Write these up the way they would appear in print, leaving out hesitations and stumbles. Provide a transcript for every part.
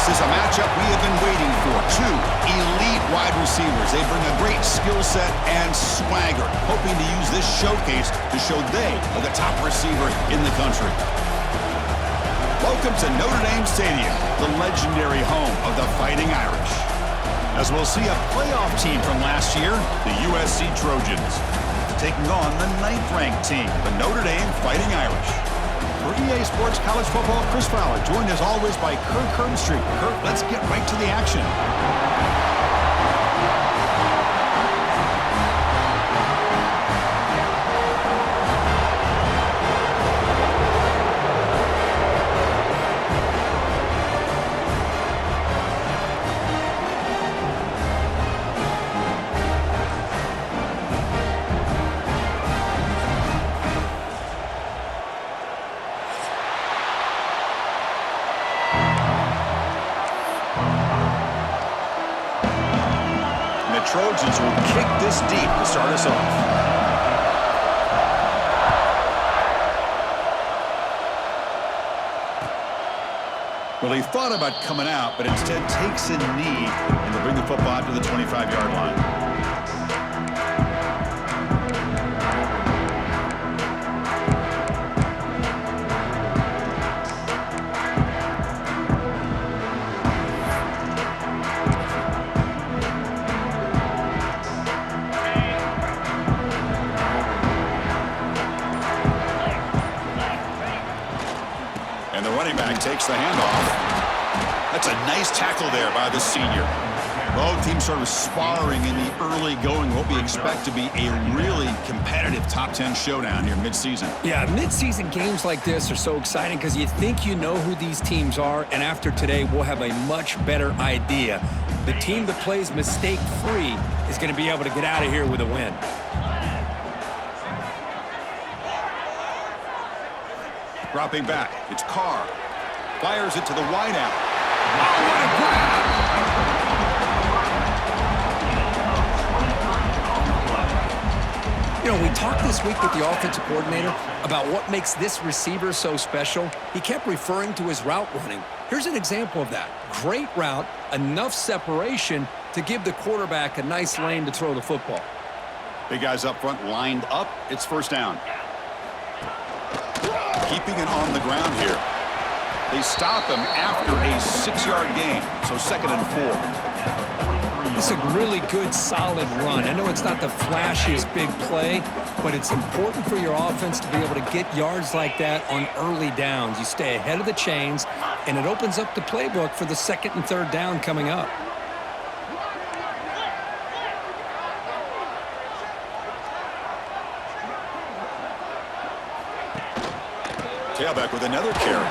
This is a matchup we have been waiting for. Two elite wide receivers. They bring a great skill set and swagger, hoping to use this showcase to show they are the top receiver in the country. Welcome to Notre Dame Stadium, the legendary home of the Fighting Irish. As we'll see a playoff team from last year, the USC Trojans, taking on the 9th-ranked team, the Notre Dame Fighting Irish. For EA Sports College Football, Chris Fowler, joined as always by Kirk Herbstreit. Kirk, let's get right to the action. Trojans will kick this deep to start us off. Well, he thought about coming out, but instead takes a knee and will bring the football to the 25-yard line. And the running back takes the handoff. That's a nice tackle there by the senior. Both teams sort of sparring in the early going, what we expect to be a really competitive top 10 showdown here mid-season. Yeah, mid-season games like this are so exciting because you think you know who these teams are, and after today, we'll have a much better idea. The team that plays mistake-free is going to be able to get out of here with a win. Dropping back, it's Carr. Fires it to the wideout. Oh, what a grab! You know, we talked this week with the offensive coordinator about what makes this receiver so special. He kept referring to his route running. Here's an example of that. Great route, enough separation to give the quarterback a nice lane to throw the football. Big guys up front lined up. It's first down. Keeping it on the ground here. They stop him after a 6-yard gain, so 2nd and 4. It's a really good, solid run. I know it's not the flashiest big play, but it's important for your offense to be able to get yards like that on early downs. You stay ahead of the chains, and it opens up the playbook for the 2nd and 3rd down coming up. Tailback with another carry.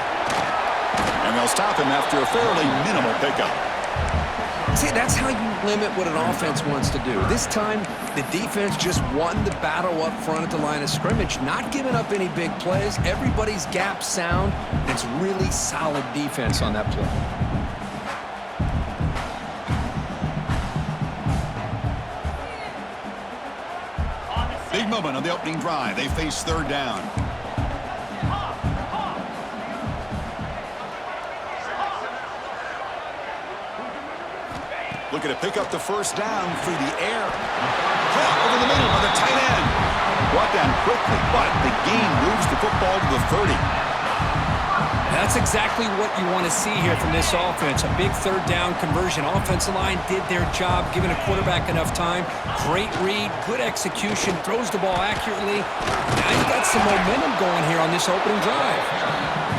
And they'll stop him after a fairly minimal pickup. See, that's how you limit what an offense wants to do. This time, the defense just won the battle up front at the line of scrimmage, not giving up any big plays. Everybody's gap sound. It's really solid defense on that play. Big moment on the opening drive. They face 3rd down. Looking to pick up the first down through the air. Caught over the middle by the tight end. Brought down quickly, but the gain moves the football to the 30. That's exactly what you want to see here from this offense. A big 3rd down conversion. Offensive line did their job, giving a quarterback enough time. Great read, good execution, throws the ball accurately. Now you got some momentum going here on this opening drive.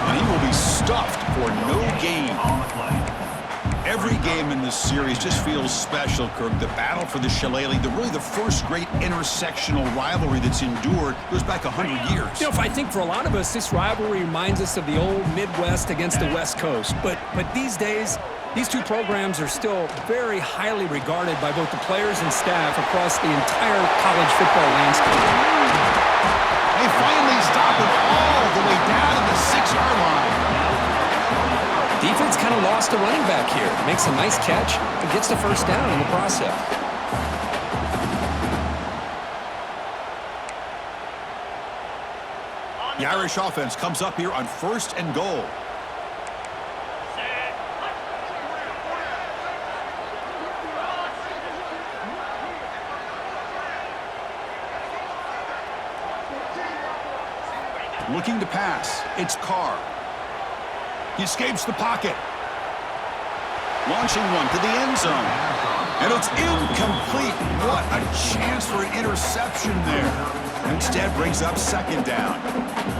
And he will be stuffed for no gain. Every game in this series just feels special, Kirk. The battle for the Shillelagh, really the first great intersectional rivalry that's endured, goes back 100 years. You know, I think for a lot of us, this rivalry reminds us of the old Midwest against the West Coast. But these days, these two programs are still very highly regarded by both the players and staff across the entire college football landscape. They finally stop it all the way down to the 6-yard line. Defense kind of lost a running back here. Makes a nice catch and gets the first down in the process. The Irish offense comes up here on 1st and goal. Looking to pass. It's Carr. He escapes the pocket. Launching one to the end zone. And it's incomplete. What a chance for an interception there. Instead brings up second down.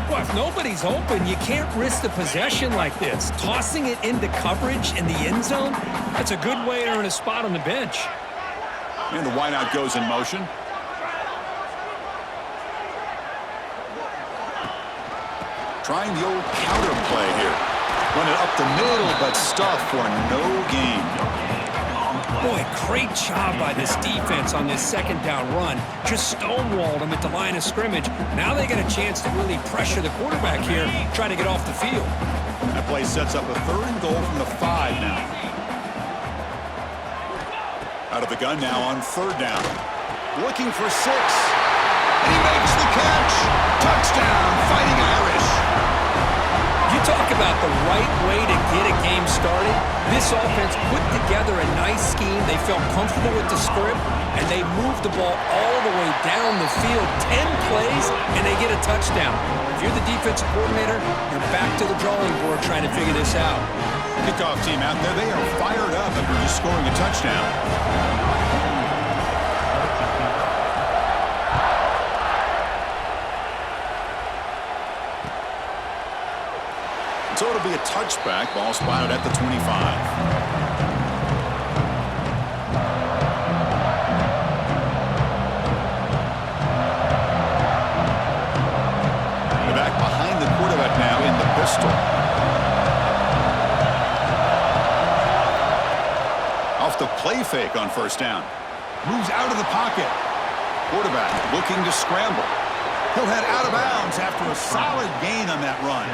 Well, if nobody's open, you can't risk the possession like this. Tossing it into coverage in the end zone, that's a good way to earn a spot on the bench. And the wideout goes in motion. Trying the old counter play here. Run it up the middle, but stuffed for no gain. Boy, great job by this defense on this second down run. Just stonewalled them at the line of scrimmage. Now they get a chance to really pressure the quarterback here, try to get off the field. That play sets up a 3rd and goal from the 5 now. Out of the gun now on 3rd down. Looking for 6. And he makes the catch. Touchdown, Fighting Irish. You talk about the right way to get a game started. This offense put together a nice scheme. They felt comfortable with the script, and they moved the ball all the way down the field. 10 plays, and they get a touchdown. If you're the defensive coordinator, you're back to the drawing board trying to figure this out. Kickoff team out there, they are fired up after just scoring a touchdown. So it'll be a touchback. Ball spotted at the 25. They're back behind the quarterback now in the pistol. Off the play fake on 1st down. Moves out of the pocket. Quarterback looking to scramble. He'll head out of bounds after a solid gain on that run.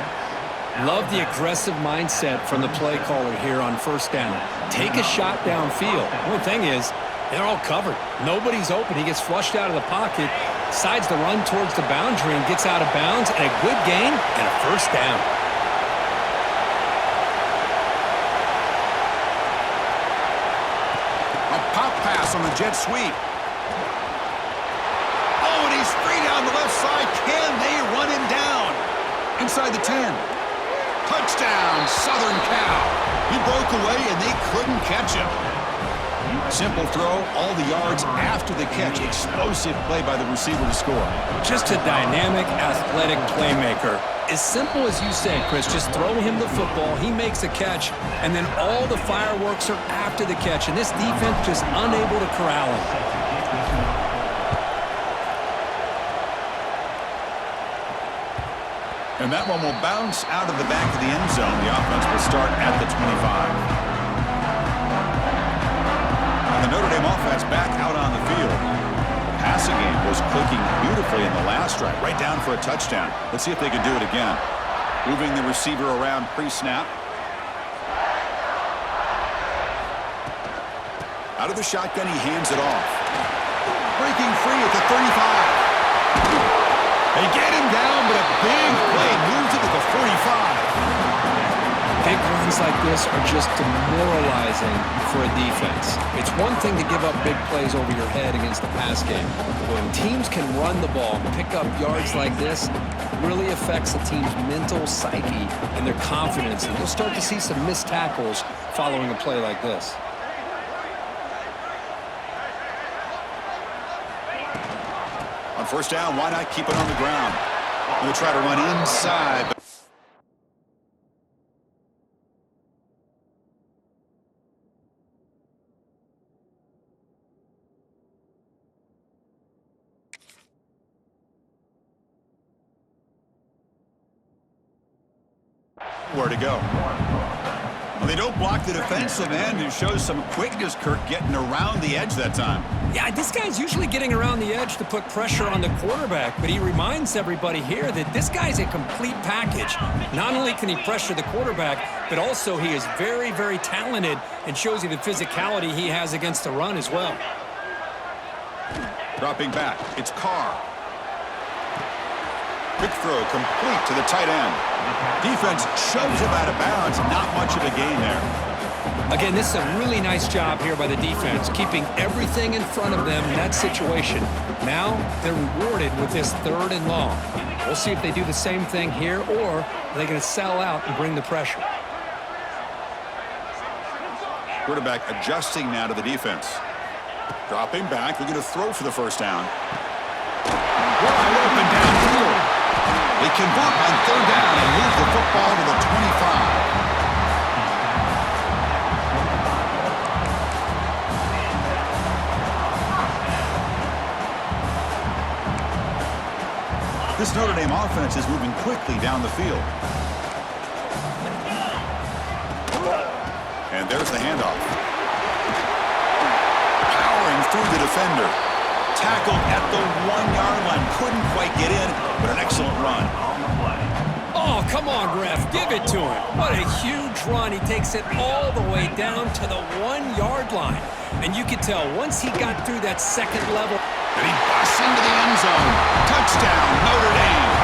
Love the aggressive mindset from the play caller here on 1st down. Take a shot downfield. One thing is, they're all covered. Nobody's open. He gets flushed out of the pocket, decides to run towards the boundary and gets out of bounds, and a good gain and a 1st down. A pop pass on the jet sweep. Oh, and he's free down the left side. Can they run him down? Inside the 10. Touchdown, Southern Cal. He broke away, and they couldn't catch him. Simple throw, all the yards after the catch. Explosive play by the receiver to score. Just a dynamic, athletic playmaker. As simple as you say, Chris, just throw him the football, he makes a catch, and then all the fireworks are after the catch, and this defense just unable to corral him. And that one will bounce out of the back of the end zone. The offense will start at the 25. And the Notre Dame offense back out on the field. The passing game was clicking beautifully in the last drive, right down for a touchdown. Let's see if they can do it again. Moving the receiver around pre-snap. Out of the shotgun, he hands it off. Breaking free at the 35. They get him down, but a big play moves it to the 45. Big runs like this are just demoralizing for a defense. It's one thing to give up big plays over your head against the pass game. When teams can run the ball, pick up yards like this, it really affects the team's mental psyche and their confidence. And you'll start to see some missed tackles following a play like this. On 1st down, why not keep it on the ground? We'll try to run inside. Where to go? Well, they don't block the defensive end and shows some quickness, Kirk, getting around the edge that time. Yeah, this guy's usually getting around the edge to put pressure on the quarterback, but he reminds everybody here that this guy's a complete package. Not only can he pressure the quarterback, but also he is very, very talented and shows you the physicality he has against the run as well. Dropping back, it's Carr. Quick throw, complete to the tight end. Defense shoves him out of bounds. Not much of a gain there. Again, this is a really nice job here by the defense, keeping everything in front of them in that situation. Now they're rewarded with this 3rd and long. We'll see if they do the same thing here, or are they going to sell out and bring the pressure? Quarterback adjusting now to the defense. Dropping back, looking to throw for the first down. Wide open downfield. They convert on third down and move the football to the 25. This Notre Dame offense is moving quickly down the field. And there's the handoff. Powering through the defender. Tackled at the 1-yard line. Couldn't quite get in, but an excellent run. Oh, come on, ref. Give it to him. What a huge run. He takes it all the way down to the 1-yard line. And you could tell once he got through that second level. And he busts into the end zone. Touchdown, Notre Dame.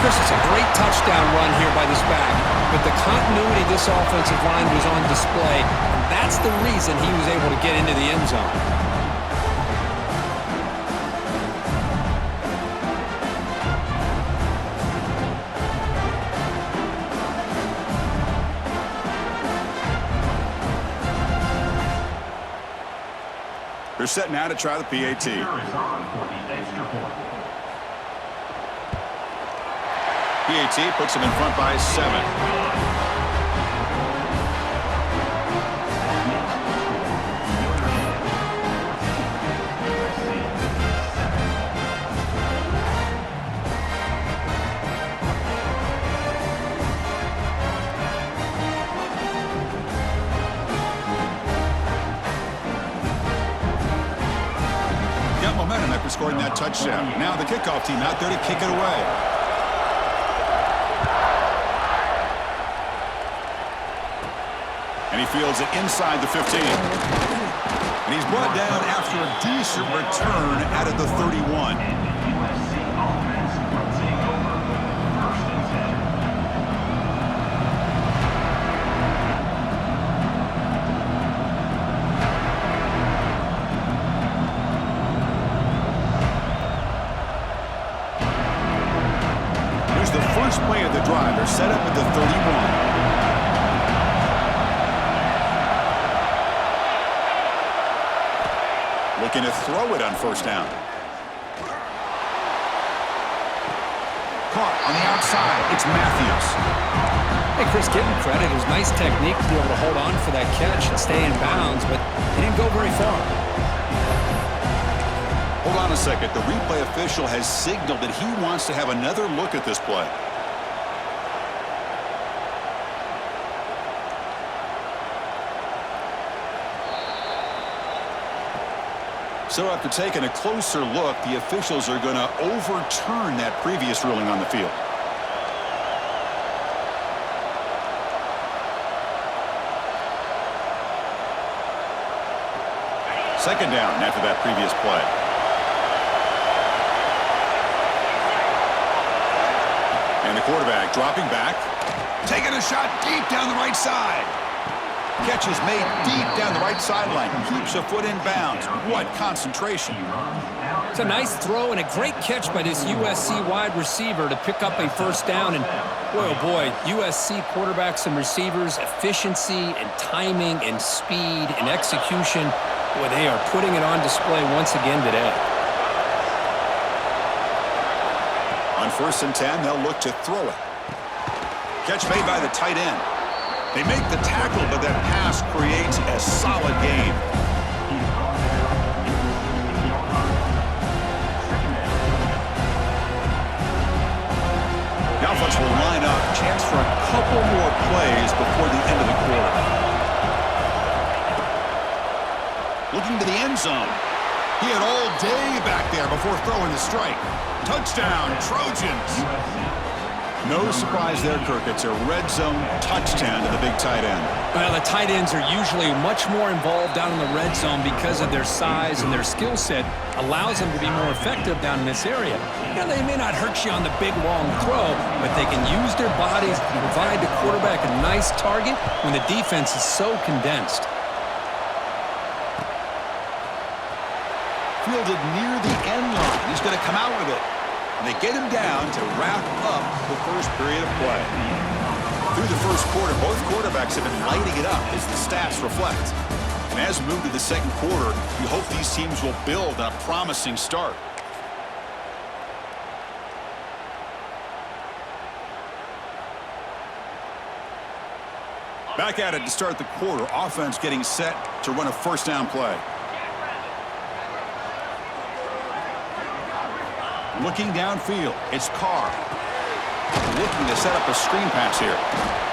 Chris, it's a great touchdown run here by this back. But the continuity of this offensive line was on display. And that's the reason he was able to get into the end zone. They're set now to try the PAT. PAT puts them in front by 7. Momentum after scoring that touchdown. Now the kickoff team out there to kick it away. And he fields it inside the 15. And he's brought down after a decent return out of the 31. First play of the drive. They're set up at the 31. Looking to throw it on first down. Caught on the outside. It's Matthews. Hey, Chris, give him credit. It was nice technique to be able to hold on for that catch and stay in bounds, but he didn't go very far. Hold on a second. The replay official has signaled that he wants to have another look at this play. So after taking a closer look, the officials are going to overturn that previous ruling on the field. Second down after that previous play. And the quarterback dropping back. Taking a shot deep down the right side. Catch is made deep down the right sideline. Keeps a foot in bounds. What concentration. It's a nice throw and a great catch by this USC wide receiver to pick up a first down. And boy, oh boy, USC quarterbacks and receivers, efficiency and timing and speed and execution. Boy, they are putting it on display once again today. On 1st and 10, they'll look to throw it. Catch made by the tight end. They make the tackle, but that pass creates a solid gain. The offense will line up. Chance for a couple more plays before the end of the quarter. Looking to the end zone. He had all day back there before throwing the strike. Touchdown, Trojans. No surprise there, Kirk. It's a red zone touchdown to the big tight end. Well, the tight ends are usually much more involved down in the red zone because of their size and their skill set allows them to be more effective down in this area. You know, they may not hurt you on the big, long throw, but they can use their bodies to provide the quarterback a nice target when the defense is so condensed. Fielded near the end line. He's going to come out with it. And they get him down to wrap up the first period of play. Through the first quarter, both quarterbacks have been lighting it up, as the stats reflect. And as we move to the second quarter, we hope these teams will build on a promising start. Back at it to start the quarter. Offense getting set to run a first down play. Looking downfield, it's Carr. Looking to set up a screen pass here.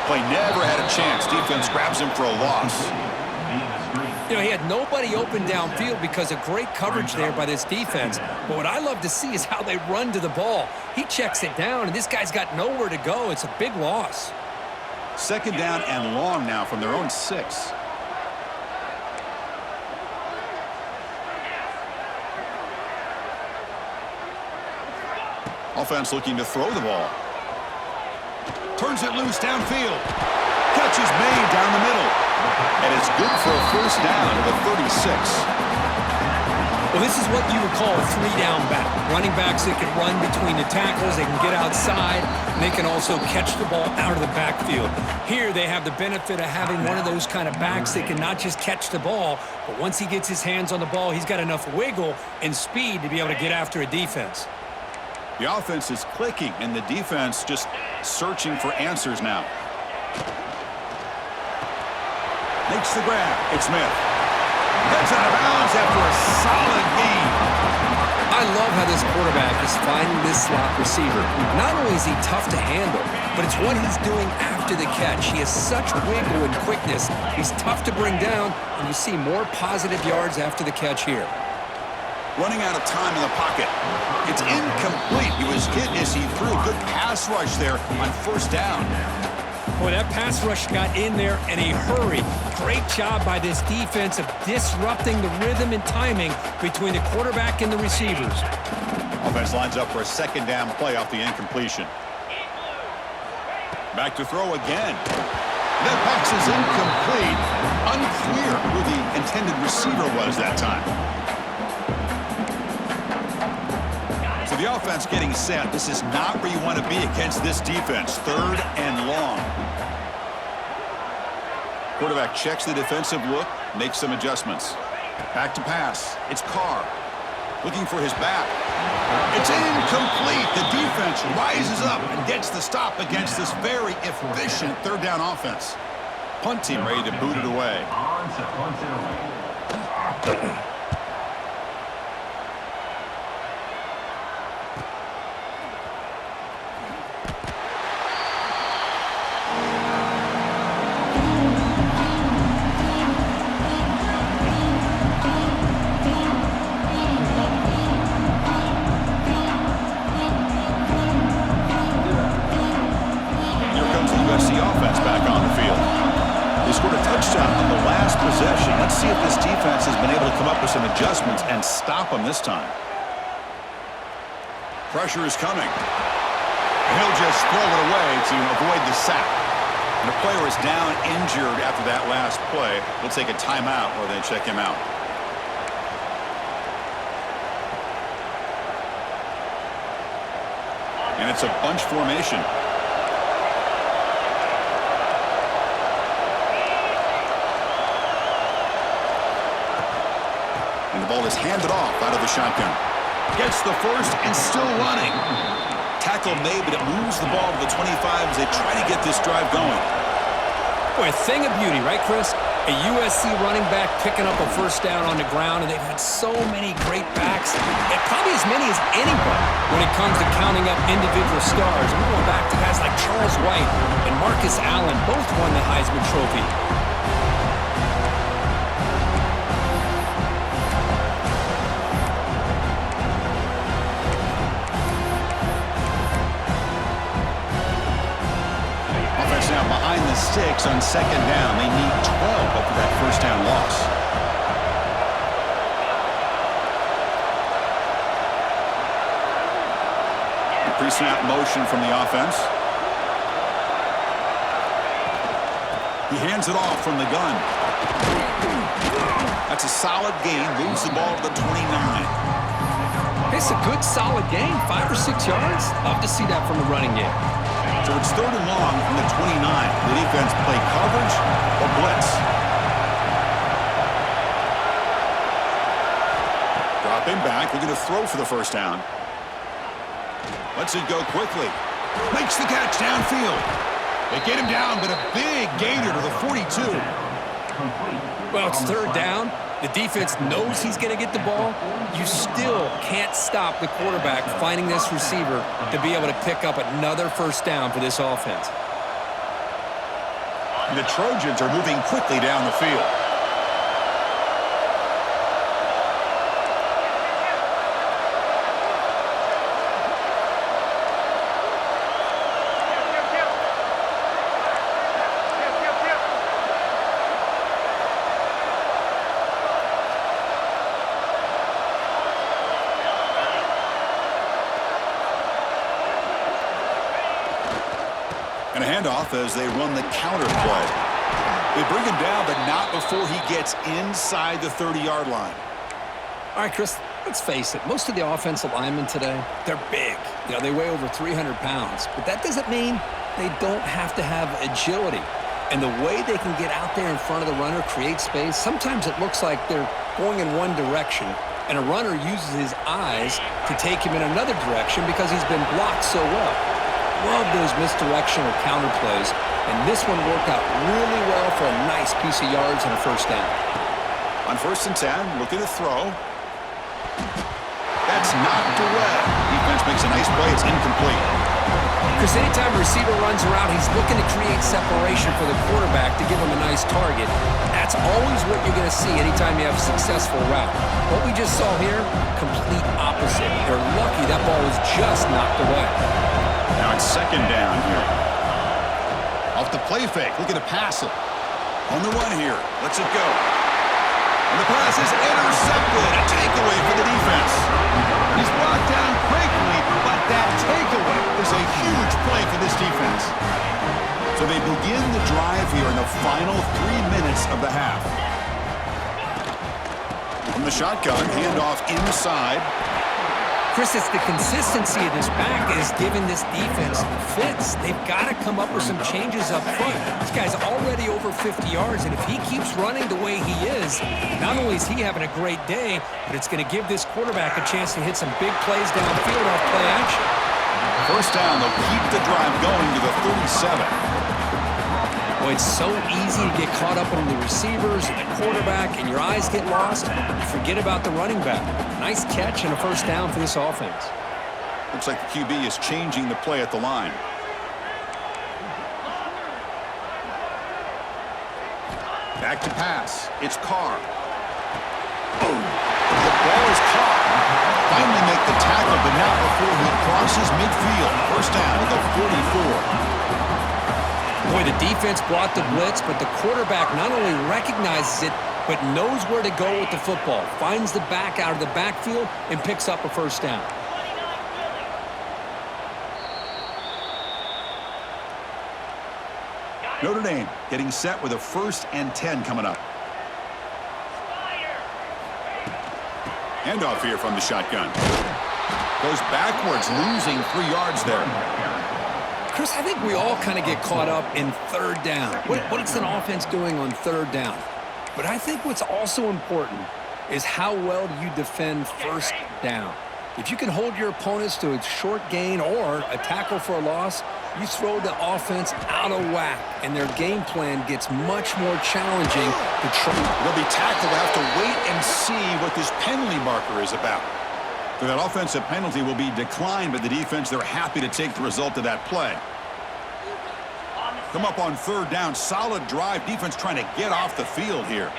Play never had a chance. Defense grabs him for a loss. You know, he had nobody open downfield because of great coverage there by this defense. But what I love to see is how they run to the ball. He checks it down, and this guy's got nowhere to go. It's a big loss. Second down and long now from their own 6. Offense looking to throw the ball. Turns it loose downfield. Catch is made down the middle. And it's good for a first down at the 36. Well, this is what you would call a 3-down back. Running backs that can run between the tackles, they can get outside, and they can also catch the ball out of the backfield. Here they have the benefit of having one of those kind of backs that can not just catch the ball, but once he gets his hands on the ball, he's got enough wiggle and speed to be able to get after a defense. The offense is clicking, and the defense just searching for answers now. Makes the grab. It's Smith. Gets out of bounds after a solid gain. I love how this quarterback is finding this slot receiver. Not only is he tough to handle, but it's what he's doing after the catch. He has such wiggle and quickness. He's tough to bring down, and you see more positive yards after the catch here. Running out of time in the pocket. It's incomplete. He was hit as he threw a good pass rush there on first down. Boy, that pass rush got in there in a hurry. Great job by this defense of disrupting the rhythm and timing between the quarterback and the receivers. Offense lines up for a second down play off the incompletion. Back to throw again. That pass is incomplete. Unclear who the intended receiver was that time. So the offense getting set. This is not where you want to be against this defense. Third and long. Quarterback checks the defensive look, makes some adjustments. Back to pass. It's Carr. Looking for his back. It's incomplete. The defense rises up and gets the stop against this very efficient third down offense. Punt team ready to boot it away. USC offense back on the field. They scored a touchdown on the last possession. Let's see if this defense has been able to come up with some adjustments and stop them this time. Pressure is coming. He'll just throw it away to avoid the sack. And the player is down injured after that last play. We'll take a timeout while they check him out. And it's a bunch formation. And the ball is handed off out of the shotgun. Gets the first and still running. Tackle made, but it moves the ball to the 25 as they try to get this drive going. Boy, a thing of beauty, right, Chris? A USC running back picking up a first down on the ground, and they've had so many great backs, and probably as many as anyone when it comes to counting up individual stars. We're going back to guys like Charles White and Marcus Allen, both won the Heisman Trophy. Now behind the sticks on second down. They need 12 after that first down loss. The pre-snap motion from the offense. He hands it off from the gun. That's a solid gain. Moves the ball to the 29. It's a good, solid gain, 5 or 6 yards. Love to see that from the running game. So it's 3rd and long from the 29. The defense play coverage or blitz. Dropping back, looking to throw for the first down. Lets it go quickly. Makes the catch downfield. They get him down, but a big gainer to the 42. Well, it's 3rd down. The defense knows he's going to get the ball. You still can't stop the quarterback finding this receiver to be able to pick up another first down for this offense. The Trojans are moving quickly down the field. And a handoff as they run the counter play. They bring him down, but not before he gets inside the 30-yard line. All right, Chris, let's face it. Most of the offensive linemen today, they're big. You know, they weigh over 300 pounds. But that doesn't mean they don't have to have agility. And the way they can get out there in front of the runner, create space, sometimes it looks like they're going in one direction, and a runner uses his eyes to take him in another direction because he's been blocked so well. Love those misdirection or counter plays, and this one worked out really well for a nice piece of yards and a first down. On 1st and 10, looking to throw. That's knocked away. Defense makes a nice play. It's incomplete. Chris, anytime a receiver runs around, he's looking to create separation for the quarterback to give him a nice target. That's always what you're going to see anytime you have a successful route. What we just saw here, complete opposite. They're lucky that ball was just knocked away. Now it's 2nd down here. Off the play fake, looking to pass it. On the run here, lets it go. And the pass is intercepted. A takeaway for the defense. He's brought down quickly, but that takeaway is a huge play for this defense. So they begin the drive here in the final 3 minutes of the half. From the shotgun, handoff inside. Chris, it's the consistency of this back that is giving this defense fits. They've got to come up with some changes up front. This guy's already over 50 yards, and if he keeps running the way he is, not only is he having a great day, but it's going to give this quarterback a chance to hit some big plays downfield off play action. First down, they'll keep the drive going to the 37. Boy, it's so easy to get caught up in the receivers and the quarterback, and your eyes get lost. You forget about the running back. Nice catch and a first down for this offense. Looks like the QB is changing the play at the line. Back to pass. It's Carr. Oh, the ball is caught. Finally make the tackle, but not before he crosses midfield. First down at the 44. Boy, the defense brought the blitz, but the quarterback not only recognizes it, but knows where to go with the football. Finds the back out of the backfield and picks up a first down. Notre Dame getting set with a 1st and 10 coming up. Handoff here from the shotgun. Goes backwards, losing 3 yards there. Chris, I think we all kind of get caught up in 3rd down. What is an offense doing on 3rd down? But I think what's also important is how well do you defend 1st down. If you can hold your opponents to a short gain or a tackle for a loss, you throw the offense out of whack, and their game plan gets much more challenging to try. They'll be tackled. They'll have to wait and see what this penalty marker is about. So that offensive penalty will be declined by the defense. They're happy to take the result of that play. Come up on 3rd down. Solid drive. Defense trying to get off the field here.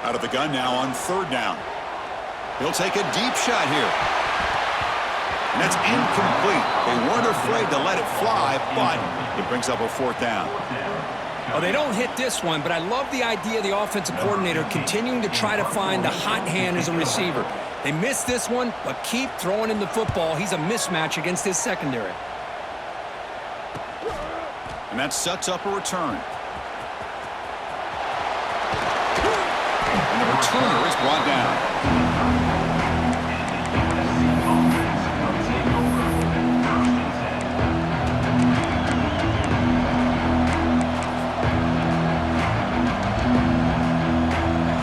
Out of the gun now on 3rd down. He'll take a deep shot here. And that's incomplete. They weren't afraid to let it fly, but it brings up a 4th down. Oh, they don't hit this one, but I love the idea of the offensive coordinator continuing to try to find the hot hand as a receiver. They missed this one, but keep throwing him the football. He's a mismatch against his secondary. And that sets up a return. returner is brought down.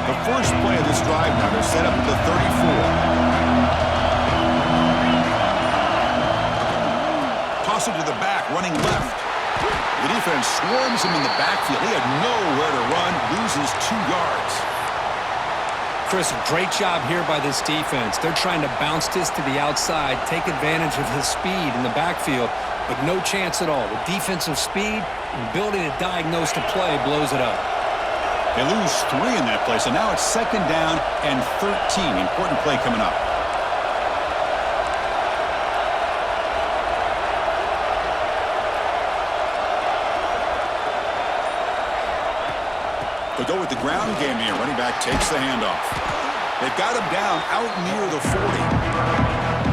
The first play of this drive now, they're set up at the 34. Toss it to the back, running left. The defense swarms him in the backfield. He had nowhere to run, loses 2 yards. Chris, a great job here by this defense. They're trying to bounce this to the outside, take advantage of his speed in the backfield, but no chance at all. The defensive speed and ability to diagnose the play blows it up. They lose 3 in that play, so now it's 2nd down and 13. Important play coming up. They go with the ground game here. Running back takes the handoff. They've got him down out near the 40.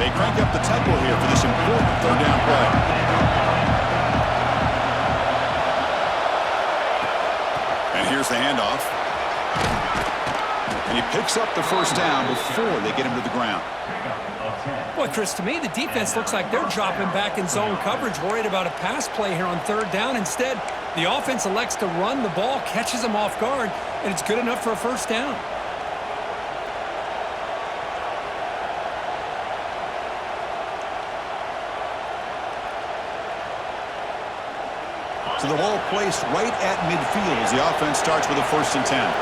They crank up the tempo here for this important 3rd down play. And here's the handoff. And he picks up the 1st down before they get him to the ground. Boy, Chris, to me, the defense looks like they're dropping back in zone coverage, worried about a pass play here on 3rd down. Instead, the offense elects to run the ball, catches them off guard, and it's good enough for a 1st down. So the ball placed right at midfield as the offense starts with a 1st and 10.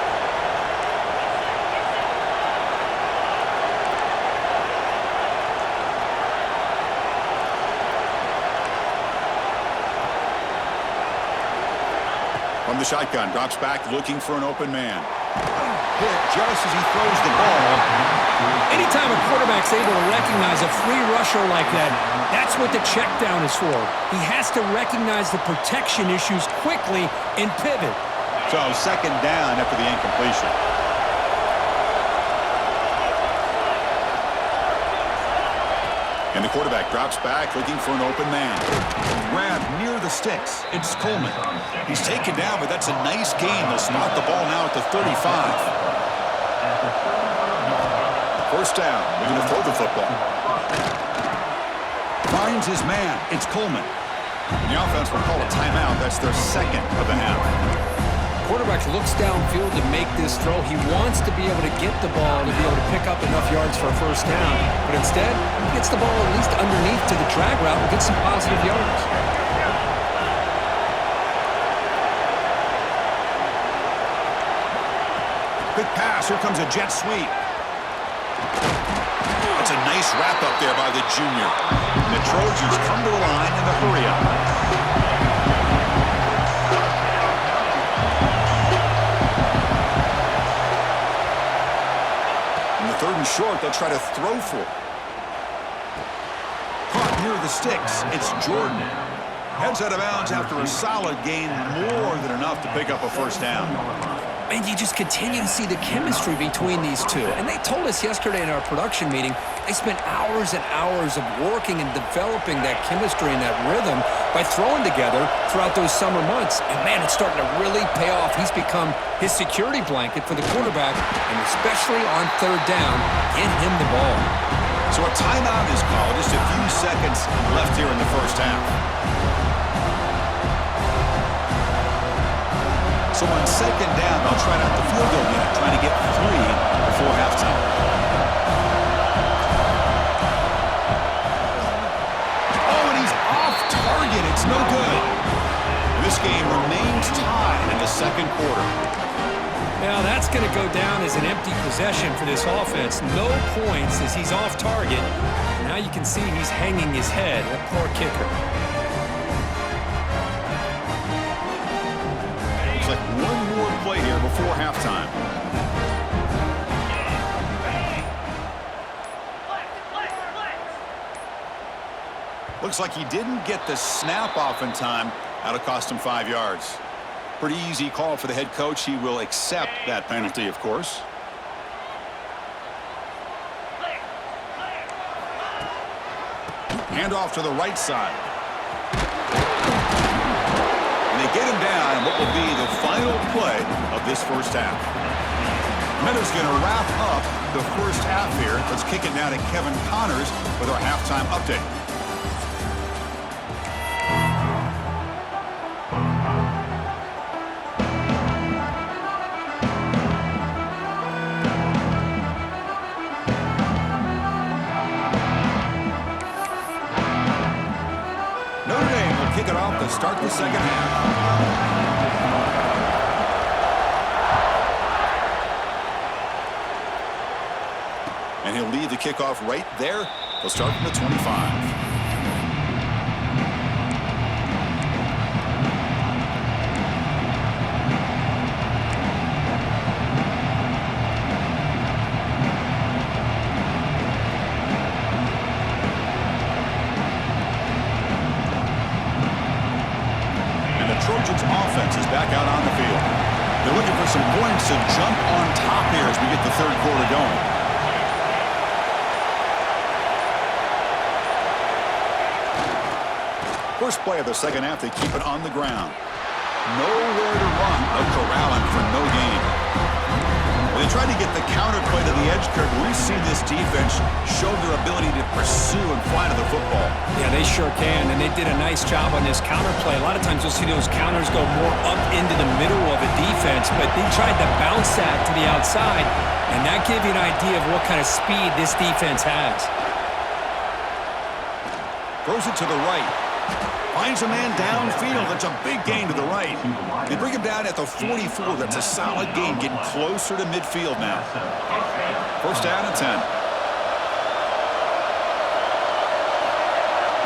From the shotgun, drops back looking for an open man. Hit just as he throws the ball. Anytime a quarterback's able to recognize a free rusher like that, that's what the check down is for. He has to recognize the protection issues quickly and pivot. So 2nd down after the incompletion. And the quarterback drops back looking for an open man. Grab near the sticks. It's Coleman. He's taken down, but that's a nice gain. They'll spot the ball now at the 35. 1st down. They're going to throw the football. Finds his man. It's Coleman. The offense will call a timeout. That's their 2nd of the half. Quarterback looks downfield to make this throw. He wants to be able to get the ball to be able to pick up enough yards for a 1st down. But instead, he gets the ball at least underneath to the drag route and gets some positive yards. Quick pass. Here comes a jet sweep. That's a nice wrap up there by the junior. And the Trojans come to the line in the hurry up. In the 3rd and short, they'll try to throw for it. Caught near the sticks. It's Jordan. Heads out of bounds after a solid gain, more than enough to pick up a 1st down. And you just continue to see the chemistry between these two. And they told us yesterday in our production meeting, they spent hours and hours of working and developing that chemistry and that rhythm by throwing together throughout those summer months. And, man, it's starting to really pay off. He's become his security blanket for the quarterback, and especially on 3rd down, get him the ball. So a timeout is called. Just a few seconds left here in the 1st half. So on 2nd down, they'll try out the field goal unit, trying to get 3 before halftime. Oh, and he's off target. It's no good. And this game remains tied in the 2nd quarter. Now that's going to go down as an empty possession for this offense. No points as he's off target. Now you can see he's hanging his head. That poor kicker. Like one more play here before halftime. Looks like he didn't get the snap off in time. That'll cost him 5 yards. Pretty easy call for the head coach. He will accept that penalty, of course. Handoff to the right side. They get him down in what will be the final play of this 1st half. Minutes going to wrap up the first half here. Let's kick it now to Kevin Connors with our halftime update. Notre Dame will kick it off to start the second half. And he'll lead the kickoff right there. He'll start from the 25. Trojans offense is back out on the field. They're looking for some points to jump on top here as we get the third quarter going. First play of the second half, they keep it on the ground. Nowhere to run, a corralling for no gain. They tried to get the counter play to the edge curve. We've seen this defense show their ability to pursue and fly to the football. Yeah, they sure can, and they did a nice job on this counter play. A lot of times you'll see those counters go more up into the middle of a defense, but they tried to bounce that to the outside, and that gave you an idea of what kind of speed this defense has. Throws it to the right. Finds a man downfield. That's a big gain to the right. They bring him down at the 44. That's a solid gain, getting closer to midfield now. First down and 10.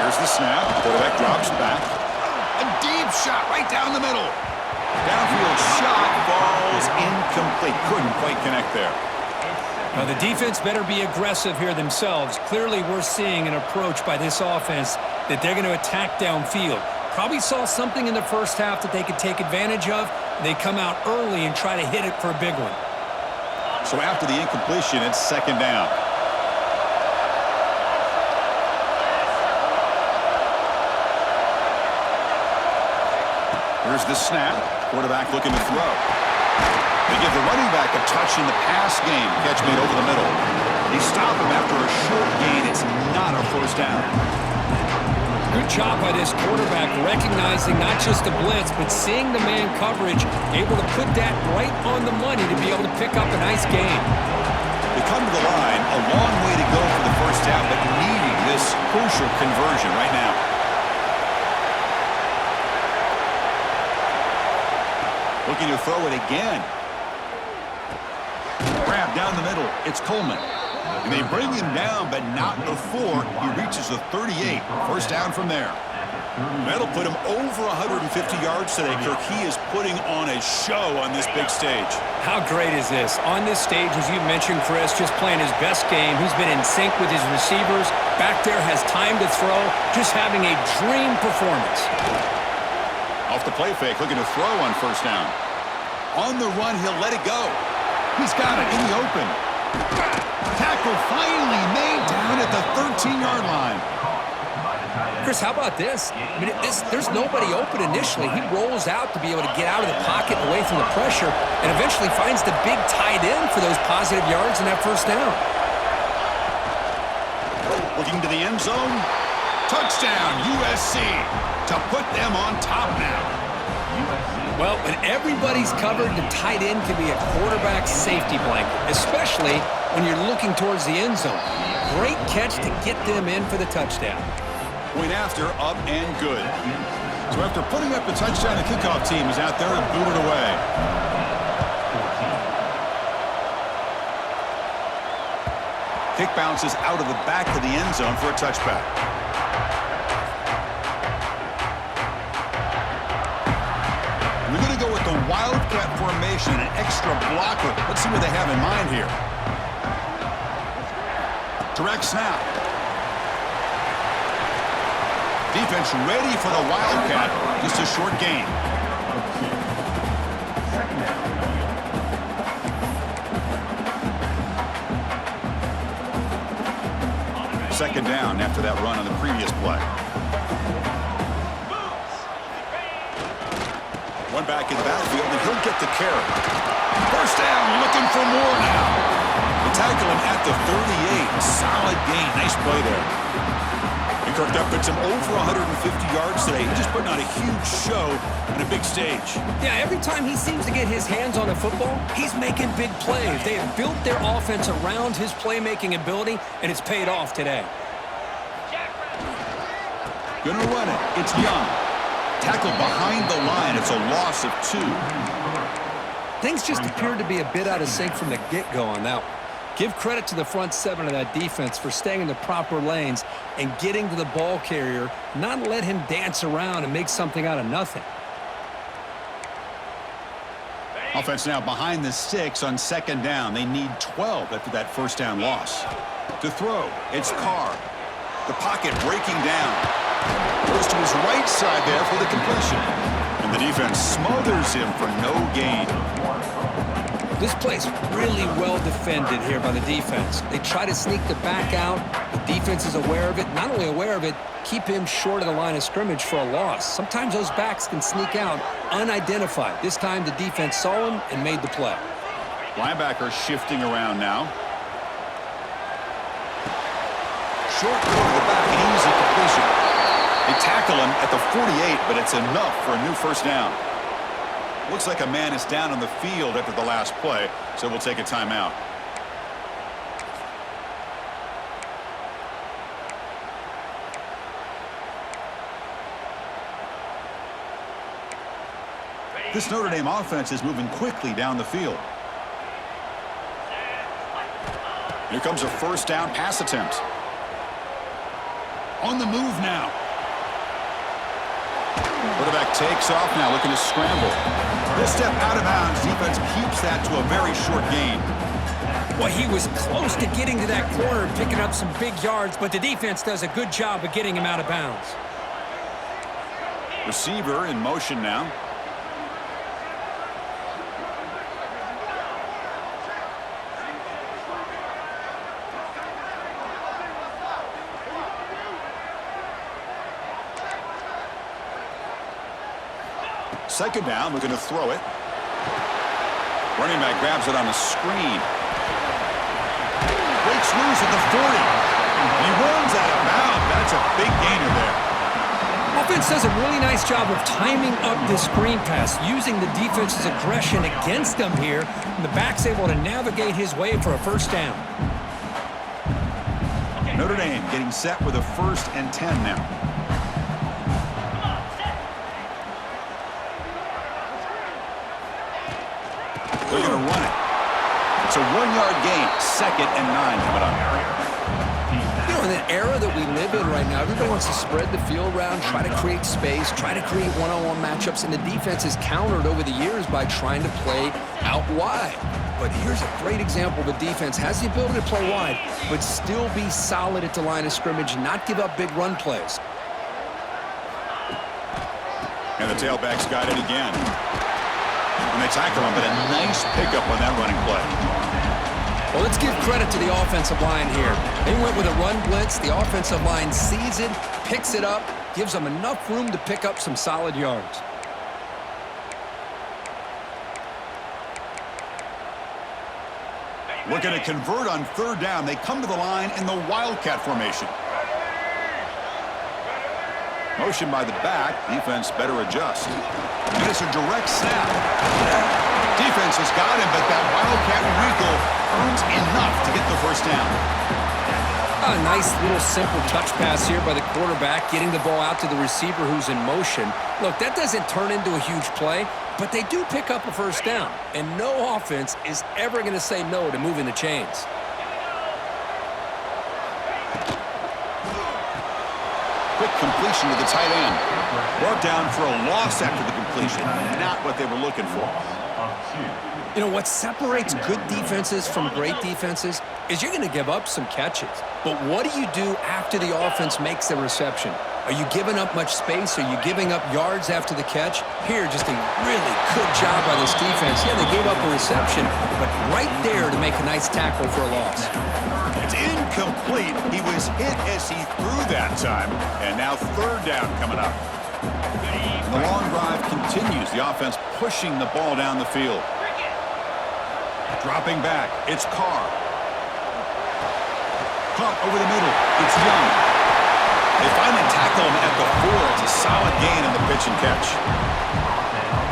Here's the snap. Quarterback drops back. A deep shot right down the middle. Downfield shot falls incomplete. Couldn't quite connect there. Now, the defense better be aggressive here themselves. Clearly, we're seeing an approach by this offense that they're going to attack downfield. Probably saw something in the first half that they could take advantage of. They come out early and try to hit it for a big one. So after the incompletion, it's second down. Here's the snap. Quarterback looking to throw. They give the running back a touch in the pass game. Catch made over the middle. They stop him after a short gain. It's not a first down. Good job by this quarterback recognizing not just the blitz, but seeing the man coverage, able to put that right on the money to be able to pick up a nice gain. They come to the line, a long way to go for the first half, but needing this crucial conversion right now. Looking to throw it again. Grab down the middle. It's Coleman. And they bring him down, but not before he reaches the 38. First down from there. That'll put him over 150 yards today. Kirk, he is putting on a show on this big stage. How great is this? On this stage, as you mentioned, Chris, just playing his best game. He's been in sync with his receivers. Back there, has time to throw. Just having a dream performance. Off the play fake, looking to throw on first down. On the run, he'll let it go. He's got it in the open. Tackle finally made down at the 13-yard line. Chris, how about this? I mean, there's nobody open initially. He rolls out to be able to get out of the pocket away from the pressure and eventually finds the big tight end for those positive yards in that first down. Looking to the end zone. Touchdown, USC, to put them on top now. Well, when everybody's covered, the tight end can be a quarterback safety blanket, especially when you're looking towards the end zone. Great catch to get them in for the touchdown. Point after, up and good. So after putting up the touchdown, the kickoff team is out there to boot it away. Kick bounces out of the back of the end zone for a touchback. We're going to go with the Wildcat formation, an extra blocker. Let's see what they have in mind here. Direct snap. Defense ready for the Wildcat. Just a short gain. Second down after that run on the previous play. One back in the backfield, and he'll get the carry. First down, looking for more now. They tackle him at the 38. Solid gain. Nice play there. He cooked up at some over 150 yards today. He's just putting on a huge show on a big stage. Yeah, every time he seems to get his hands on a football, he's making big plays. They have built their offense around his playmaking ability, and it's paid off today. Gonna run it. It's Young. Tackled behind the line. It's a loss of 2. Things just appeared to be a bit out of sync from the get-go on that one. Give credit to the front 7 of that defense for staying in the proper lanes and getting to the ball carrier, not let him dance around and make something out of nothing. Offense now behind the 6 on second down. They need 12 after that first down loss. To throw, it's Carr. The pocket breaking down. Goes to his right side there for the completion. And the defense smothers him for no gain. This play's really well defended here by the defense. They try to sneak the back out. The defense is aware of it. Not only aware of it, keep him short of the line of scrimmage for a loss. Sometimes those backs can sneak out unidentified. This time the defense saw him and made the play. Linebacker shifting around now. Short go to the back, an easy completion. They tackle him at the 48, but it's enough for a new first down. Looks like a man is down on the field after the last play, so we'll take a timeout. This Notre Dame offense is moving quickly down the field. Here comes a first down pass attempt. On the move now. Quarterback takes off now, looking to scramble. This step out of bounds. Defense keeps that to a very short gain. Well, he was close to getting to that corner, picking up some big yards, but the defense does a good job of getting him out of bounds. Receiver in motion now. Second down, we're going to throw it. Running back grabs it on the screen. Breaks loose at the 40. He runs out of bounds. That's a big gainer there. Offense does a really nice job of timing up this screen pass, using the defense's aggression against them here. And the back's able to navigate his way for a first down. Notre Dame getting set with a 1st and 10 now. They're going to run it. It's a 1-yard gain. 2nd and 9 coming up. You know, in the era that we live in right now, everybody wants to spread the field around, try to create space, try to create one-on-one matchups, and the defense is countered over the years by trying to play out wide. But here's a great example of a defense has the ability to play wide, but still be solid at the line of scrimmage, not give up big run plays. And the tailback's got it again. And they tackle him, but a nice pickup on that running play. Well, let's give credit to the offensive line here. They went with a run blitz. The offensive line sees it, picks it up, gives them enough room to pick up some solid yards. Looking to convert on 3rd down. They come to the line in the Wildcat formation. Motion by the back. Defense better adjust. And it's a direct snap. Defense has got him, but that Wildcat wrinkle earns enough to get the first down. A nice little simple touch pass here by the quarterback, getting the ball out to the receiver who's in motion. Look, that doesn't turn into a huge play, but they do pick up a first down. And no offense is ever going to say no to moving the chains. Quick completion to the tight end. Brought down for a loss after the completion. Not what they were looking for. You know, what separates good defenses from great defenses is you're going to give up some catches. But what do you do after the offense makes the reception? Are you giving up much space? Are you giving up yards after the catch? Here, just a really good job by this defense. Yeah, they gave up a reception, but right there to make a nice tackle for a loss. It's incomplete. He was hit as he threw that time. And now 3rd down coming up. The long drive continues. The offense pushing the ball down the field. Dropping back. It's Carr. Caught over the middle. It's Young. They finally tackle him at the 4. It's a solid gain in the pitch and catch.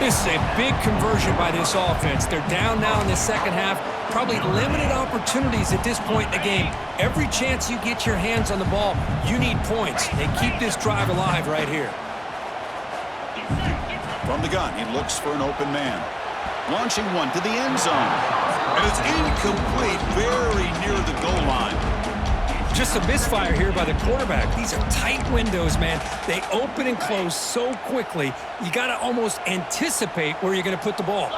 This is a big conversion by this offense. They're down now in the second half. Probably limited opportunities at this point in the game. Every chance you get your hands on the ball, you need points. They keep this drive alive right here. From the gun, he looks for an open man. Launching one to the end zone. And it's incomplete, very near the goal line. Just a misfire here by the quarterback. These are tight windows, man. They open and close so quickly, you got to almost anticipate where you're going to put the ball.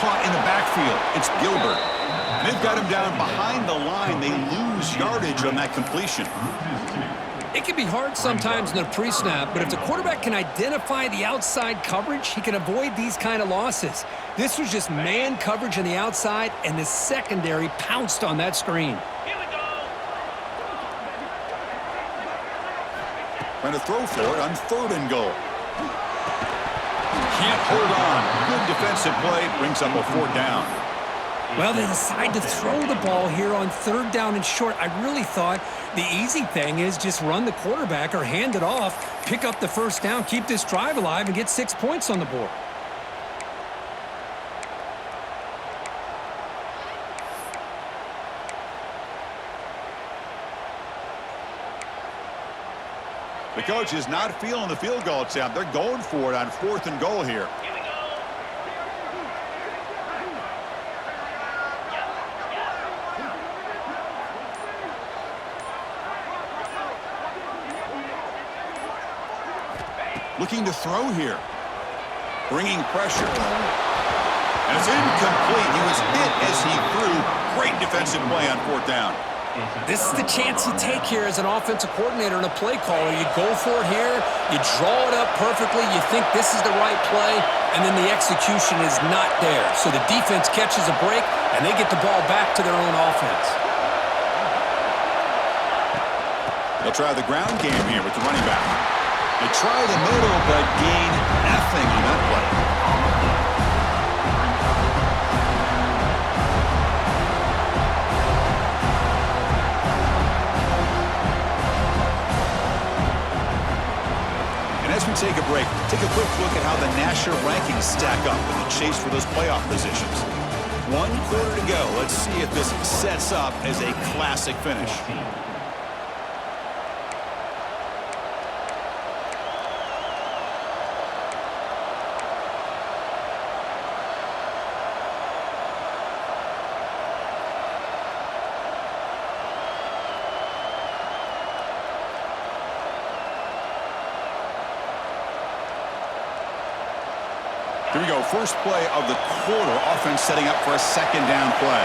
Caught in the backfield. It's Gilbert. And they've got him down behind the line. They lose yardage on that completion. It can be hard sometimes in the pre-snap, but if the quarterback can identify the outside coverage, he can avoid these kind of losses. This was just man coverage on the outside, and the secondary pounced on that screen. Trying to throw for it on 3rd and goal. Can't hold on. Good defensive play. Brings up a 4th down. Well, they decide to throw the ball here on 3rd down and short. I really thought the easy thing is just run the quarterback or hand it off, pick up the 1st down, keep this drive alive, and get 6 points on the board. The coach is not feeling the field goal attempt. They're going for it on 4th and goal here. Looking to throw here. Bringing pressure. And it's incomplete. He was hit as he threw. Great defensive play on 4th down. This is the chance you take here as an offensive coordinator and a play caller. You go for it here. You draw it up perfectly. You think this is the right play, and then the execution is not there. So the defense catches a break, and they get the ball back to their own offense. They'll try the ground game here with the running back. They try the middle, but gain nothing on that play. And as we take a break, take a quick look at how the national rankings stack up in the chase for those playoff positions. 1 quarter to go. Let's see if this sets up as a classic finish. Here we go, first play of the quarter. Offense setting up for a 2nd down play.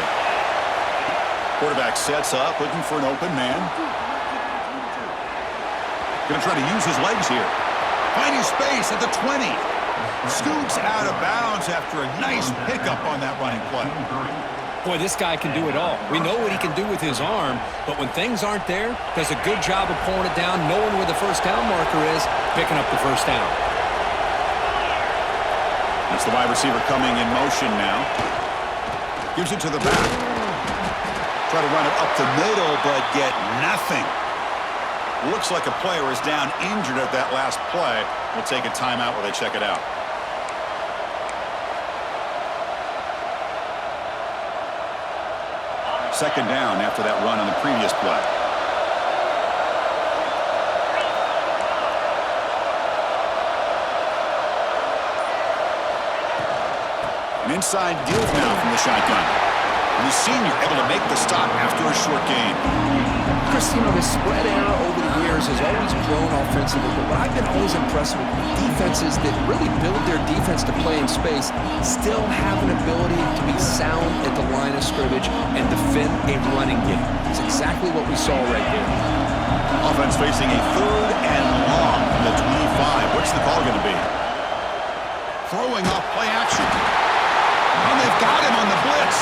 Quarterback sets up, looking for an open man. Going to try to use his legs here. Finding space at the 20. Scoots out of bounds after a nice pickup on that running play. Boy, this guy can do it all. We know what he can do with his arm, but when things aren't there, does a good job of pulling it down, knowing where the 1st down marker is, picking up the 1st down. That's the wide receiver coming in motion now. Gives it to the back. Try to run it up the middle, but get nothing. Looks like a player is down injured at that last play. We'll take a timeout while they check it out. Second down after that run on the previous play. An inside give now from the shotgun. And the senior able to make the stop after a short gain. Chris, you know, the spread era over the years has always grown offensively, but what I've been always impressed with defenses that really build their defense to play in space still have an ability to be sound at the line of scrimmage and defend a running game. It's exactly what we saw right there. Offense facing a 3rd and long from the 25. What's the call going to be? Throwing off play action. And they've got him on the blitz.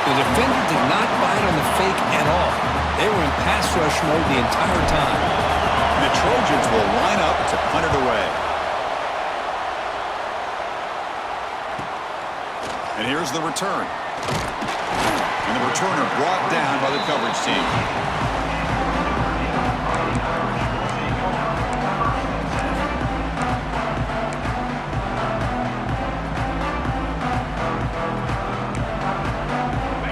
The defender did not bite on the fake at all. They were in pass rush mode the entire time. The Trojans will line up to punt it away. And here's the return. And the returner brought down by the coverage team.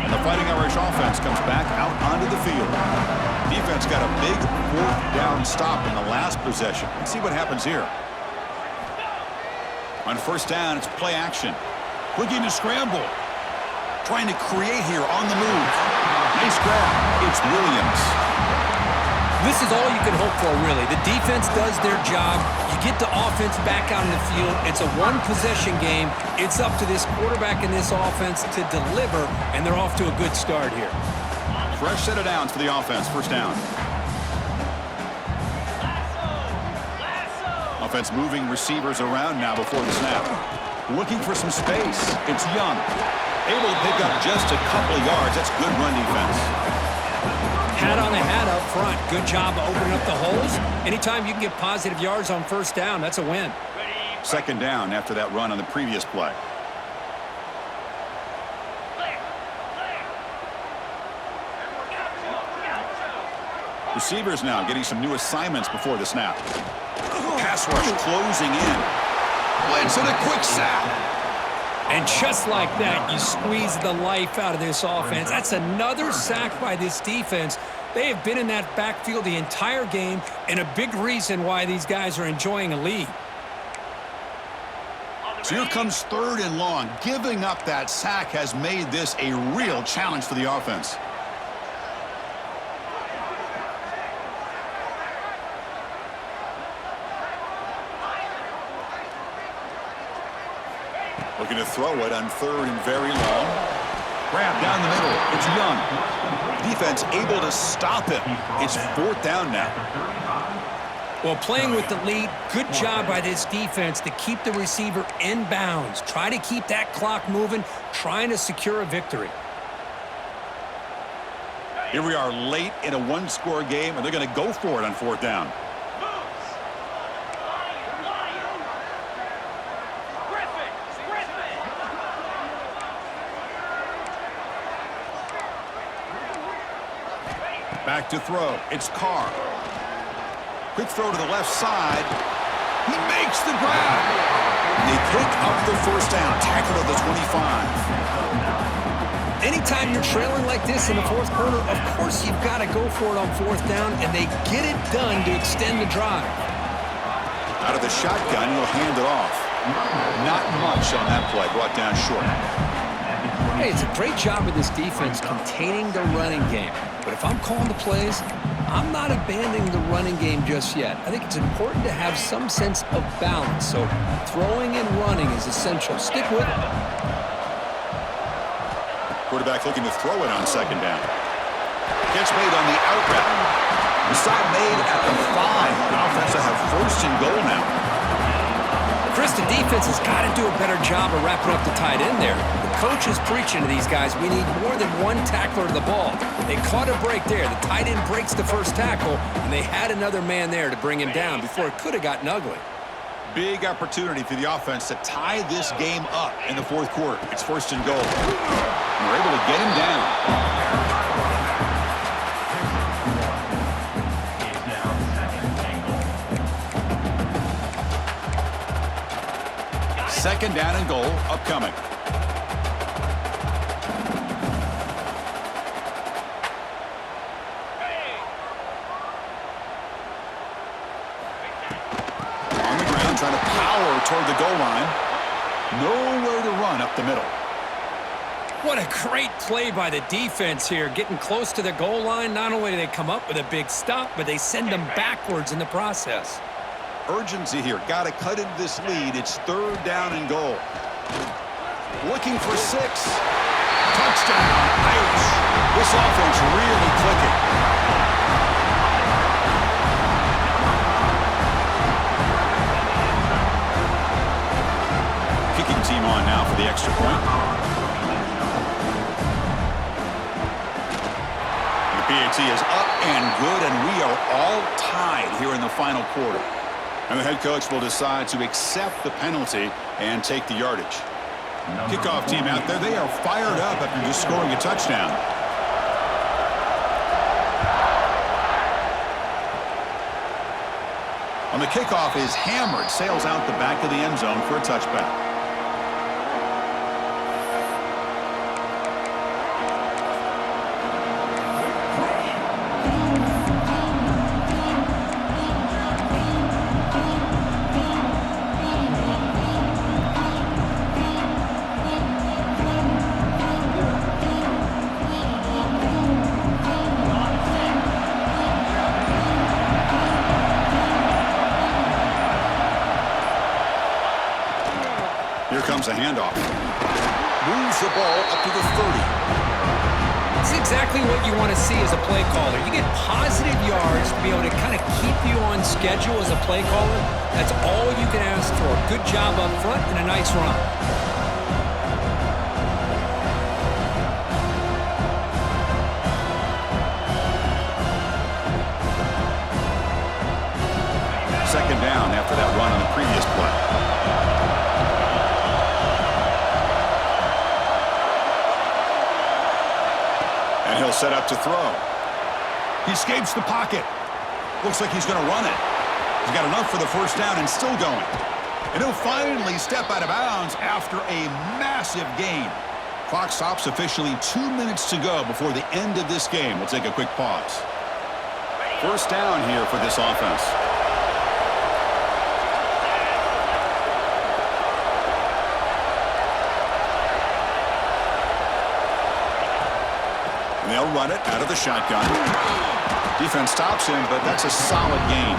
And the Fighting Irish offense comes back out onto the field. Defense got a big fourth down stop in the last possession. Let's see what happens here. On first down, it's play action. Looking to scramble. Trying to create here on the move. Nice grab. It's Williams. This is all you can hope for, really. The defense does their job. You get the offense back out in the field. It's a one-possession game. It's up to this quarterback and this offense to deliver, and they're off to a good start here. Fresh set of downs for the offense. First down. Offense moving receivers around now before the snap. Looking for some space. It's Young. Able to pick up just a couple of yards. That's good run defense. Hat on the hat up front. Good job opening up the holes. Anytime you can get positive yards on first down, that's a win. Second down after that run on the previous play. Receivers now getting some new assignments before the snap. Pass rush closing in. Blitz and a quick sack. And just like that, you squeeze the life out of this offense. That's another sack by this defense. They have been in that backfield the entire game, and a big reason why these guys are enjoying a lead. So here comes third and long. Giving up that sack has made this a real challenge for the offense. Looking to throw it on third and very long. Grab down the middle. It's Young. Defense able to stop him. It's fourth down now. Well, playing with the lead, good job by this defense to keep the receiver in bounds. Try to keep that clock moving, trying to secure a victory. Here we are late in a one-score game, and they're going to go for it on fourth down. Back to throw. It's Carr. Quick throw to the left side. He makes the grab. They pick up the first down. Tackle to the 25. Anytime you're trailing like this in the fourth quarter, of course you've got to go for it on fourth down, and they get it done to extend the drive. Out of the shotgun, he'll hand it off. Not much on that play. Brought down short. Hey, it's a great job of this defense containing the running game. But if I'm calling the plays, I'm not abandoning the running game just yet. I think it's important to have some sense of balance. So throwing and running is essential. Stick with it. Quarterback looking to throw it on second down. Catch made on the out route. The stop made at the 5. The offense will have first and goal now. Chris, the defense has got to do a better job of wrapping up the tight end there. The coach is preaching to these guys, we need more than one tackler to the ball. They caught a break there. The tight end breaks the first tackle, and they had another man there to bring him down before it could have gotten ugly. Big opportunity for the offense to tie this game up in the fourth quarter. It's first and goal. And we're able to get him down. Second down and goal upcoming. On the ground, trying to power toward the goal line. Nowhere to run up the middle. What a great play by the defense here. Getting close to the goal line, not only do they come up with a big stop, but they send them backwards in the process. Urgency here. Got to cut into this lead. It's third down and goal. Looking for 6. Touchdown, Irish. This offense really clicking. Kicking team on now for the extra point. And the PAT penalty is up and good, and we are all tied here in the final quarter. And the head coach will decide to accept the penalty and take the yardage. Kickoff team out there, they are fired up after just scoring a touchdown. On the kickoff is hammered, sails out the back of the end zone for a touchback. Here comes a handoff. Moves the ball up to the 30. It's exactly what you want to see as a play caller. You get positive yards to be able to kind of keep you on schedule as a play caller. That's all you can ask for. Good job up front and a nice run. Second down after that run on the previous play. And he'll set up to throw. He escapes the pocket. Looks like he's going to run it. He's got enough for the first down and still going. And he'll finally step out of bounds after a massive gain. Clock stops officially 2 minutes to go before the end of this game. We'll take a quick pause. First down here for this offense. And they'll run it out of the shotgun. Defense stops him, but that's a solid gain.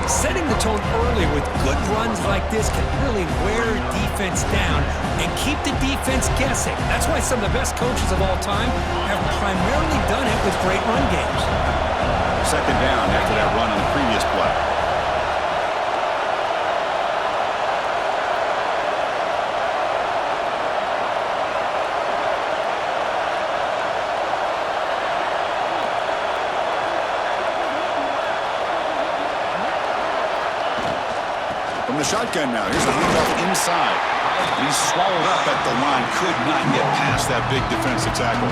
Setting the tone early with good runs like this can really wear defense down and keep the defense guessing. That's why some of the best coaches of all time have primarily done it with great run games. Second down after that run on the previous play. From the shotgun now, here's the handoff inside. And he's swallowed up at the line, could not get past that big defensive tackle.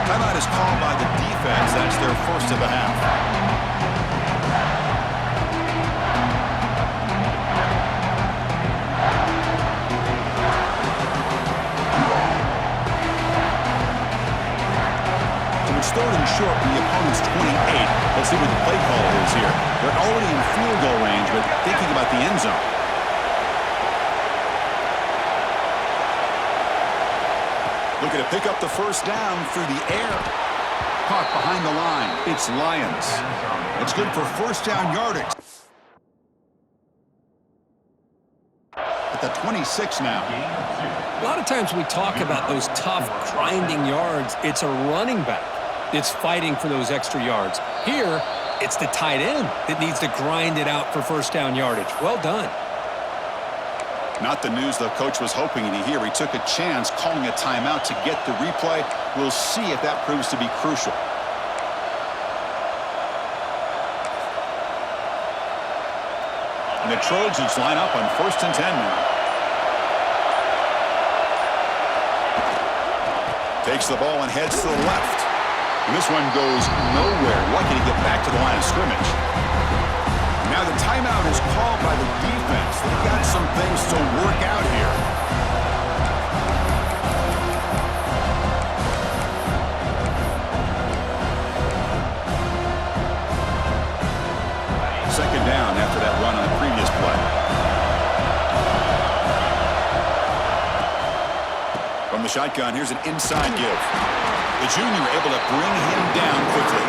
Timeout is called by the defense. That's their first of the half. So it's third and short from the opponent's 28. Let's see what the play call is here. They're already in field goal range, but thinking about the end zone. Looking to pick up the first down through the air. Caught behind the line. It's Lions. It's good for first down yardage. At the 26 now. A lot of times we talk about those tough, grinding yards. It's a running back that's fighting for those extra yards. Here, it's the tight end that needs to grind it out for first down yardage. Well done. Not the news the coach was hoping to hear. He took a chance calling a timeout to get the replay. We'll see if that proves to be crucial. And the Trojans line up on 1st and 10 now. Takes the ball and heads to the left. And this one goes nowhere. Lucky to get back to the line of scrimmage. Now the timeout is called by the defense. They've got some things to work out here. Second down after that run on the previous play. From the shotgun, here's an inside give. The junior able to bring him down quickly.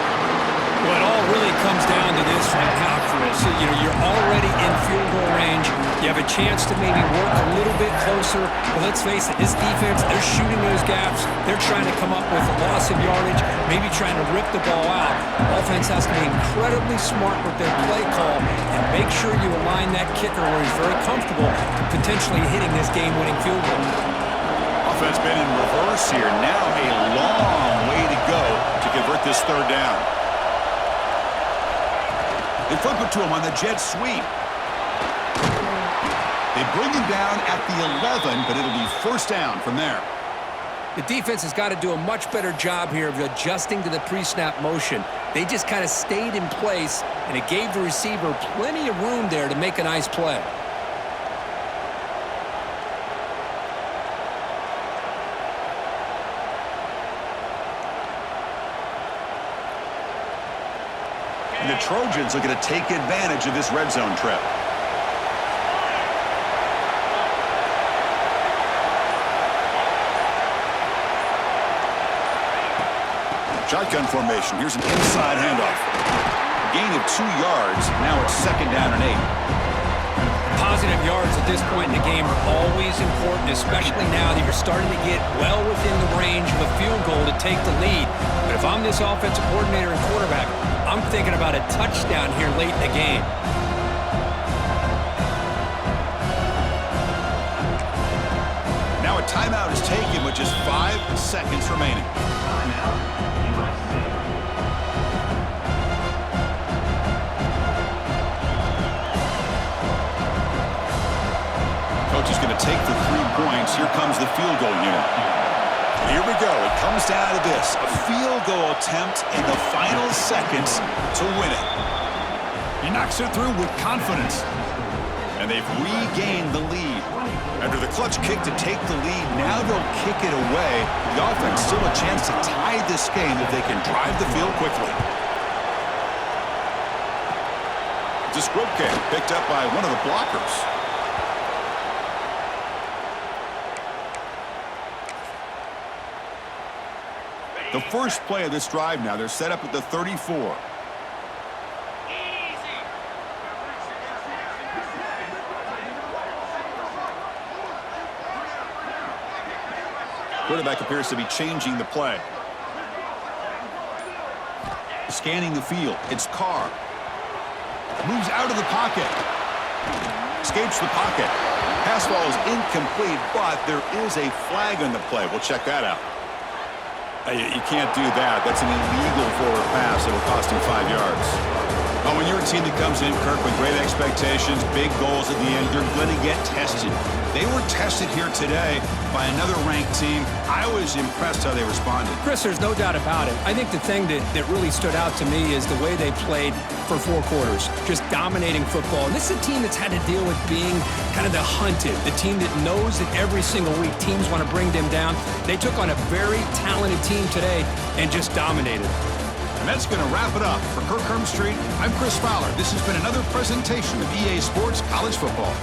Well, it all really comes down to this right now, Chris. You know, you're already in field goal range. You have a chance to maybe work a little bit closer. But let's face it, this defense, they're shooting those gaps. They're trying to come up with a loss of yardage, maybe trying to rip the ball out. Offense has to be incredibly smart with their play call and make sure you align that kicker where he's very comfortable to potentially hitting this game-winning field goal. Offense been in reverse here. Now a long way to go to convert this third down. They flip it to him on the jet sweep. They bring him down at the 11, but it'll be first down from there. The defense has got to do a much better job here of adjusting to the pre-snap motion. They just kind of stayed in place, and it gave the receiver plenty of room there to make a nice play. And the Trojans are going to take advantage of this red zone trip. Shotgun formation. Here's an inside handoff. Gain of 2 yards. Now it's second down and 8. Positive yards at this point in the game are always important, especially now that you're starting to get well within the range of a field goal to take the lead. But if I'm this offensive coordinator and quarterback, I'm thinking about a touchdown here late in the game. Now a timeout is taken with just 5 seconds remaining. Coach is going to take the 3 points. Here comes the field goal unit. Here we go. It comes down to this. A field goal attempt in the final seconds to win it. He knocks it through with confidence. And they've regained the lead. After the clutch kick to take the lead, now they'll kick it away. The offense still a chance to tie this game if they can drive the field quickly. It's a scrub kick picked up by one of the blockers. The first play of this drive now, they're set up at the 34. Quarterback appears to be changing the play. Scanning the field. It's Carr. Moves out of the pocket. Escapes the pocket. Pass ball is incomplete, but there is a flag on the play. We'll check that out. You can't do that. That's an illegal forward pass. It'll cost him 5 yards. Well, when you're a team that comes in, Kirk, with great expectations, big goals at the end, they're going to get tested. They were tested here today by another ranked team. I was impressed how they responded. Chris, there's no doubt about it. I think the thing that really stood out to me is the way they played for 4 quarters, just dominating football. And this is a team that's had to deal with being kind of the hunted, the team that knows that every single week teams want to bring them down. They took on a very talented team today and just dominated. And that's going to wrap it up. For Kirk Street, I'm Chris Fowler. This has been another presentation of EA Sports College Football.